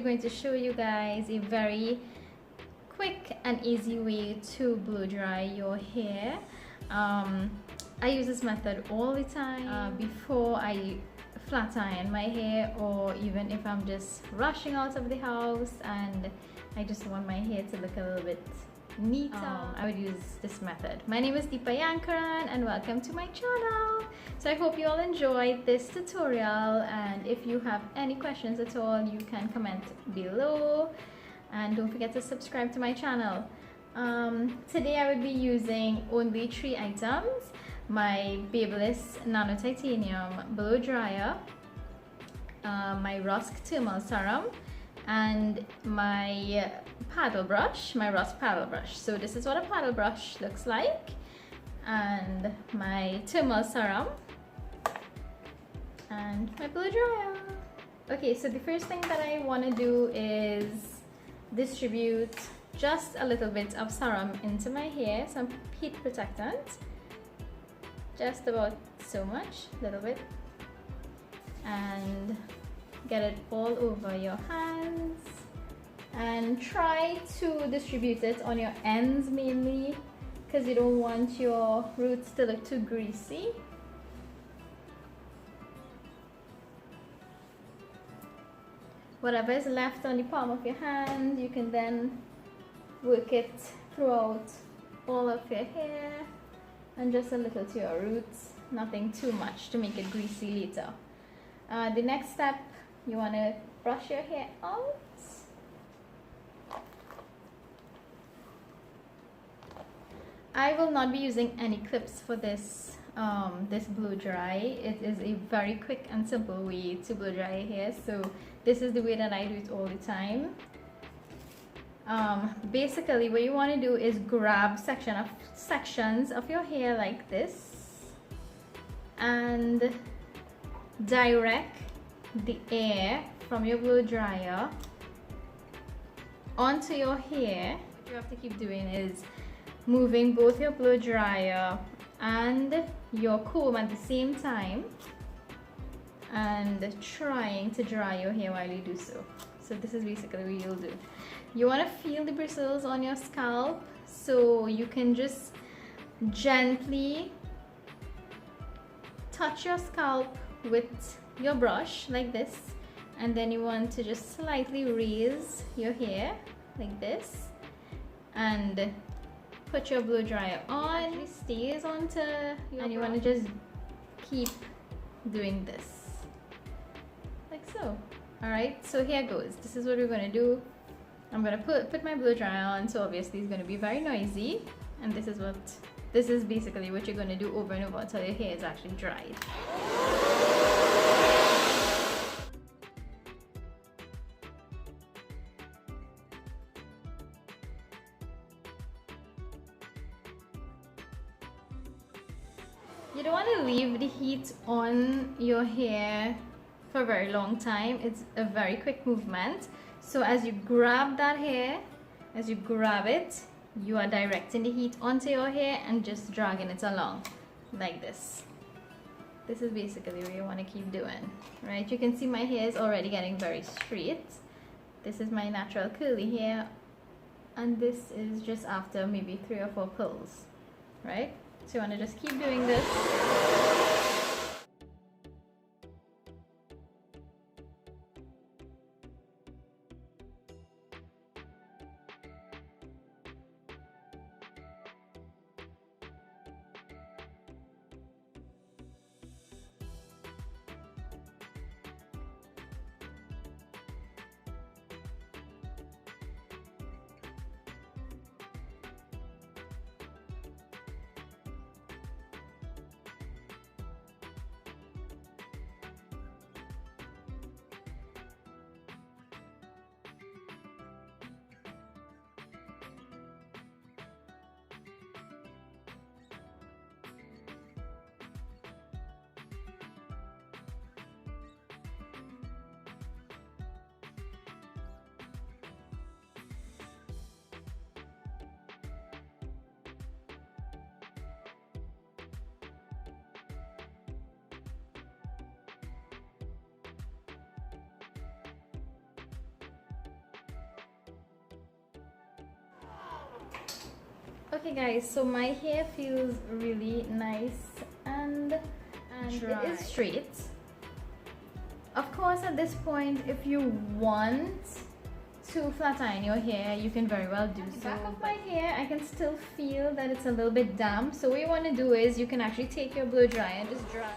going to show you guys a very quick and easy way to blow dry your hair. I use this method all the time before I flat iron my hair, or even if I'm just rushing out of the house and I just want my hair to look a little bit neater. I would use this method. My name is Deepa Yankarran and welcome to my channel. So I hope you all enjoyed this tutorial, and if you have any questions at all, you can comment below, and don't forget to subscribe to my channel. Today I would be using only 3 items: my Babyliss Nano Titanium Blowdryer, my Rusk thermal serum, and my paddle brush, my Rusk paddle brush. So this is what a paddle brush looks like, and my thermal serum, and my blow dryer. Okay, so the first thing that I want to do is distribute just a little bit of serum into my hair, some heat protectant, just about so much, a little bit, and get it all over your hands, and try to distribute it on your ends mainly, because you don't want your roots to look too greasy. Whatever is left on the palm of your hand, you can then work it throughout all of your hair, and just a little to your roots, nothing too much to make it greasy later. The next step, you want to brush your hair out. I will not be using any clips for this this blow dry. It is a very quick and simple way to blow dry your hair, so this is the way that I do it all the time. Basically what you want to do is grab sections of your hair like this and direct the air from your blow dryer onto your hair. What you have to keep doing is moving both your blow dryer and your comb at the same time, and trying to dry your hair while you do so. So this is basically what you'll do. You want to feel the bristles on your scalp, so you can just gently touch your scalp with your brush like this, and then you want to just slightly raise your hair like this and put your blow dryer on. It stays onto your and you want to just keep doing this like so. Alright, so here goes. This is what we're going to do. I'm going to put my blow dryer on, so obviously it's going to be very noisy, and this is basically what you're going to do over and over until your hair is actually dried. You don't want to leave the heat on your hair for a very long time. It's a very quick movement. So as you grab that hair, as you grab it, you are directing the heat onto your hair and just dragging it along like this. This is basically what you want to keep doing, right? You can see my hair is already getting very straight. This is my natural curly hair, and this is just after maybe 3 or 4 pulls, right? So you want to just keep doing this. Okay guys, so my hair feels really nice and dry. It is straight. Of course, at this point, if you want to flat iron your hair, you can very well do so. The back of my hair, I can still feel that it's a little bit damp. So what you want to do is you can actually take your blow dryer and just dry.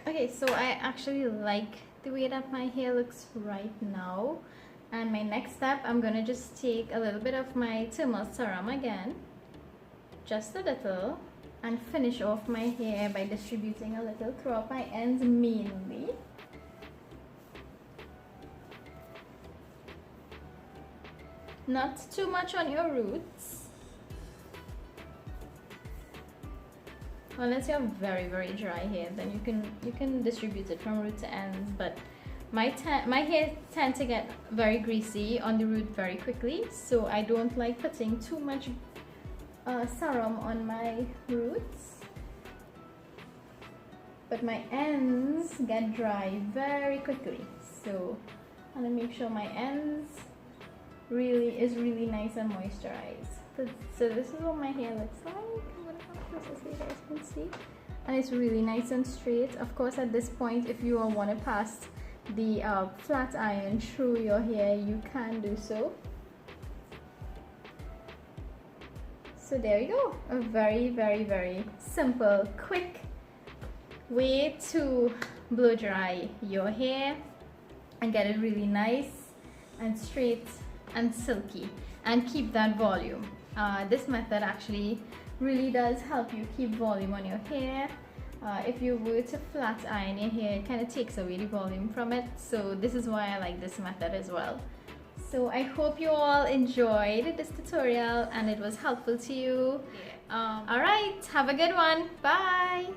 Okay, so I actually like the way that my hair looks right now. And my next step, I'm gonna just take a little bit of my thermal serum again, just a little, and finish off my hair by distributing a little throughout my ends mainly. Not too much on your roots, unless you have very dry hair, then you can distribute it from root to ends. But my hair tend to get very greasy on the root very quickly, so I don't like putting too much serum on my roots. But my ends get dry very quickly, so I'm gonna make sure my ends is really nice and moisturized. So this is what my hair looks like. So you guys can see, and it's really nice and straight. Of course, at this point, if you want to pass the flat iron through your hair, you can do so. So there you go, a very simple, quick way to blow dry your hair and get it really nice and straight and silky and keep that volume. This method actually really does help you keep volume on your hair. If you were to flat iron your hair, it kind of takes away the volume from it. So this is why I like this method as well. So I hope you all enjoyed this tutorial and it was helpful to you. Alright, have a good one. Bye!